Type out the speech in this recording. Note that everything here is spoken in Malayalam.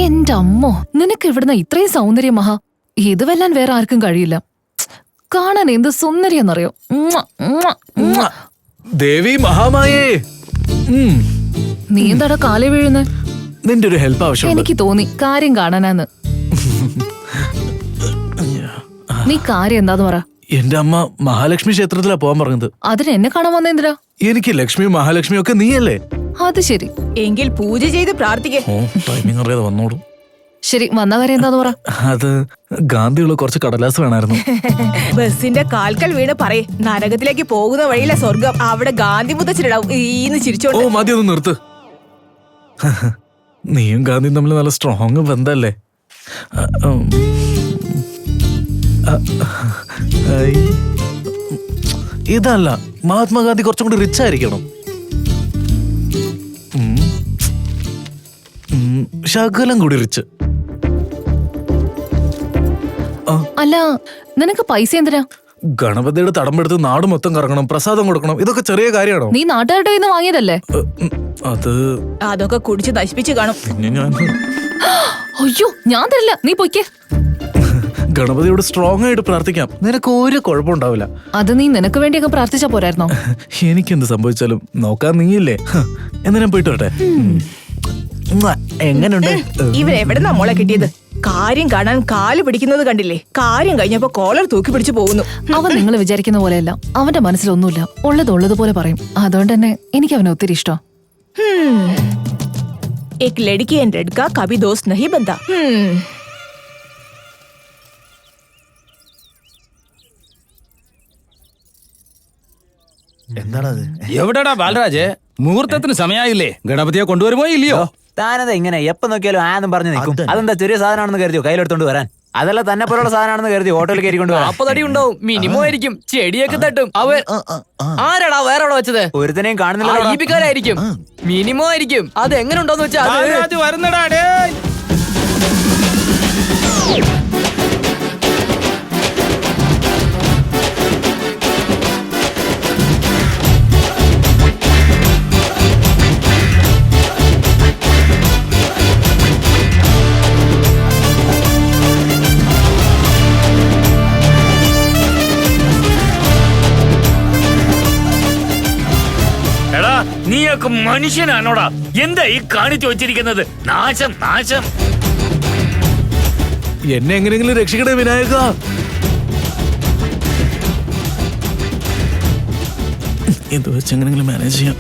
എന്റെ അമ്മോ, നിനക്ക് ഇവിടുന്ന് ഇത്രയും സൗന്ദര്യം മഹാ. ഇത് വെല്ലാൻ വേറെ ആർക്കും കഴിയില്ല. കാണാൻ എന്ത് സുന്ദരിയെന്നറിയോ. ദേവി മഹാമായേ, നീ എന്താടാ കാലേ വീഴുന്നേ? നിന്റെ ഒരു ഹെൽപ്പ് ആവശ്യം. എനിക്ക് തോന്നി കാര്യം കാണാനാന്ന്. നീ കാര്യം എന്താന്ന് പറ. എന്റെ അമ്മ മഹാലക്ഷ്മി ക്ഷേത്രത്തിലാ പോവാൻ പറഞ്ഞത്. അതിന് എന്നെ കാണാൻ വന്നെന്തിനാ? എനിക്ക് ലക്ഷ്മി മഹാലക്ഷ്മി ഒക്കെ നീയല്ലേ? അത് ശരി. എങ്കിൽ പൂജ ചെയ്ത് പ്രാർത്ഥിക്കേ. ടൈമിംഗ് അറിയാതെ വന്നോടും. ശരി, വന്ന കാര്യം എന്താന്ന് പറ. അത് ഗാന്ധിയുള്ള കുറച്ച് കടലാസ് വേണമായിരുന്നു. ബസിന്റെ കാൽക്കൽ വീണ് പറയേ, നരകത്തിലേക്ക് പോകുന്ന വഴിയിലെ സ്വർഗം. അവിടെ ഗാന്ധി മുത്തച്ഛനിടാവും ഈന്ന് ചിരിച്ചോണ്ട്. ഓ മതി, ഒന്ന് നിർത്ത്. നീയും ഗാന്ധിയും തമ്മിൽ നല്ല സ്ട്രോങ് ബന്ധല്ലേ? ഇതല്ല, മഹാത്മാഗാന്ധി കുറച്ചും കൂടി റിച്ച് ആയിരിക്കണം. ശകലം കൂടി റിച്ച്. അല്ല, നിനക്ക് പൈസ എന്തിനാ? ഗണപതിയുടെ തടമ്പെടുത്ത് നാട് മൊത്തം കറങ്ങണം, പ്രസാദം കൊടുക്കണം. ഇതൊക്കെ ചെറിയ കാര്യമാണോ? നീ നാട്ടുകാരുടെ കയ്യിൽ നിന്ന് വാങ്ങിയതല്ലേ? അതൊക്കെ കുടിച്ച് നശിപ്പിച്ച് കാണും. അയ്യോ, ഞാൻ തരില്ല, നീ പൊയ്ക്കേ. ഗണപതിയോട് സ്ട്രോങ് ആയിട്ട് പ്രാർത്ഥിക്കാം, നിനക്ക് ഒരു കുഴപ്പമുണ്ടാവില്ല. അത് നീ നിനക്ക് വേണ്ടിയൊക്കെ പ്രാർത്ഥിച്ചാ പോരായിരുന്നോ? എനിക്കെന്ത് സംഭവിച്ചാലും നോക്കാൻ നീയില്ലേ. എന്നാ ഞാൻ പോയിട്ട് വരട്ടെ. എങ്ങനെയുണ്ട്? ഇവരെവിടെന്നാ മോളെ കിട്ടിയത്? കാര്യം കാണാൻ കാല് പിടിക്കുന്നത് കണ്ടില്ലേ? കാര്യം കഴിഞ്ഞപ്പോ കോളർ തൂക്കി പിടിച്ചു പോകുന്നു. അവൻ നിങ്ങൾ വിചാരിക്കുന്ന പോലെയല്ല. അവന്റെ മനസ്സിലൊന്നുമില്ല, ഉള്ളതുപോലെ പറയും. അതുകൊണ്ട് തന്നെ എനിക്ക് അവനെ ഒത്തിരി ഇഷ്ടം. एक लड़की एंड लड़का कभी दोस्त नहीं बनता. എന്താണത്? എവിടെടാ ബാലരാജ്? മുഹൂർത്തത്തിന് സമയമായില്ലേ? ഗണപതിയെ കൊണ്ടുവരുമോ ഇല്ലയോ? താനതാ ഇങ്ങനെ എപ്പോ നോക്കിയാലും ആന്നും പറഞ്ഞു നിൽക്കും. അതെന്താ ചെറിയ സാധനമാണെന്ന് കരുതിയോ കയ്യിലെടുത്തോണ്ട് വരാൻ? അതല്ല തന്നെ പോലുള്ള സാധനമാണെന്ന് കരുതി ഹോട്ടലിൽ കയറിക്കൊണ്ട് വരാം. അപ്പൊ തടി ഉണ്ടാവും, മിനിമം ആയിരിക്കും, ചെടിയൊക്കെ തട്ടും. അവൻ ആരാടാ വേറെ അവിടെ വെച്ചത്? ഒരുത്തനെയും കാണുന്നില്ല. ഈപിക്കാരായിരിക്കും, മിനിമം ആയിരിക്കും. അത് എങ്ങനെ ഉണ്ടോന്ന് വെച്ചാൽ വരുന്നടാ. നീയൊക്കെ മനുഷ്യനാണോടാ? എന്താ ഈ കാണിച്ചു വെച്ചിരിക്കുന്നത്? നാശം, നാശം. എന്നെ എങ്ങനെയെങ്കിലും രക്ഷിക്കണേ വിനായക. ഇത് വെച്ച് എങ്ങനെയെങ്കിലും മാനേജ് ചെയ്യാം.